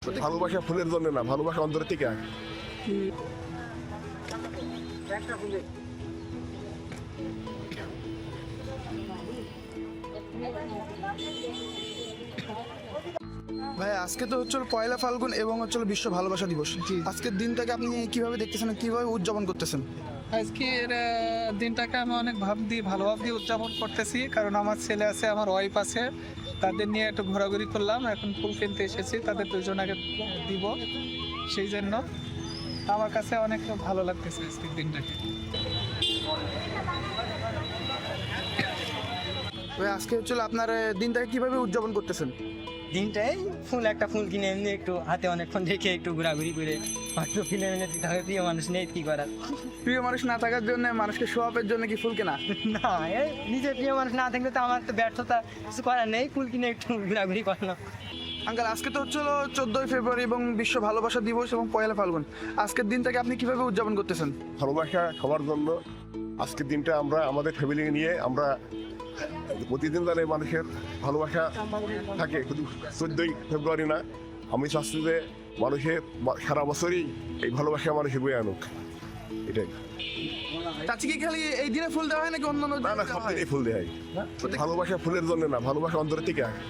ভালোবাসা ফুলের জন্য না, ভালোবাসা অন্তর থেকে আসে। ভাই আজকে তো হচ্ছে পয়লা ফাল্গুন এবং হচ্ছে বিশ্ব ভালোবাসা দিবস। আজকের দিনটাকে আপনি কিভাবে দেখতেছেন, কিভাবে উদযাপন করতেছেন? আজকের দিনটাকে আমি অনেক ভালোভাব দিয়ে উদযাপন করতেছি, কারণ আমার ছেলে আছে, আমার ওয়াইফ আছে, তাদের নিয়ে একটু ঘোরাঘুরি করলাম। এখন ফুল কিনতে এসেছি, তাদের দুজনকে দিব, সেই জন্য আমার কাছে অনেক ভালো লাগতেছে আজকের দিনটাকে। ভাই আজকে হচ্ছে আপনার দিনটাকে কিভাবে উদযাপন করতেছেন? দিনটাই একটা ফুল কিনে এমনি একটু হাতে অনেকক্ষণ রেখে একটু ঘোরাঘুরি করে হয়তো কিনে এনে দিতে হবে। প্রিয় মানুষ নেই, কি করার। প্রিয় মানুষ না থাকার জন্য, মানুষকে শো আপের জন্য কি ফুল কেনা? না, নিজের প্রিয় মানুষ না থাকলে তো আমার তো ব্যর্থতা, কিছু করার নেই, ফুল কিনে একটু ঘোরাঘুরি করলাম। আঙ্কাল আজকে তো হচ্ছে 14ই ফেব্রুয়ারি এবং বিশ্ব ভালোবাসা দিবস এবং পয়লা ফাল্গুন। আজকের দিনটাকে আপনি কিভাবে উদযাপন করতেছেন? ভালোবাসা সবার জন্য আজকের দিনটা আমরা আমাদের ফ্যামিলি নিয়ে আমরা প্রতিদিন জানে মানুষের ভালোবাসা থাকে, শুধু 14ই ফেব্রুয়ারি না। আমি চাচ্ছি যে মানুষের সারা বছরই এই ভালোবাসা মানুষের বয়ে আনুক, এটাই। চাচি কি খালি এই দিনে ফুল দেওয়া হয় নাকি অন্যান্য না না, সব দিনেই ফুল দেয়। ভালোবাসা ফুলের জন্য না, ভালোবাসা অন্তর থেকে আসে।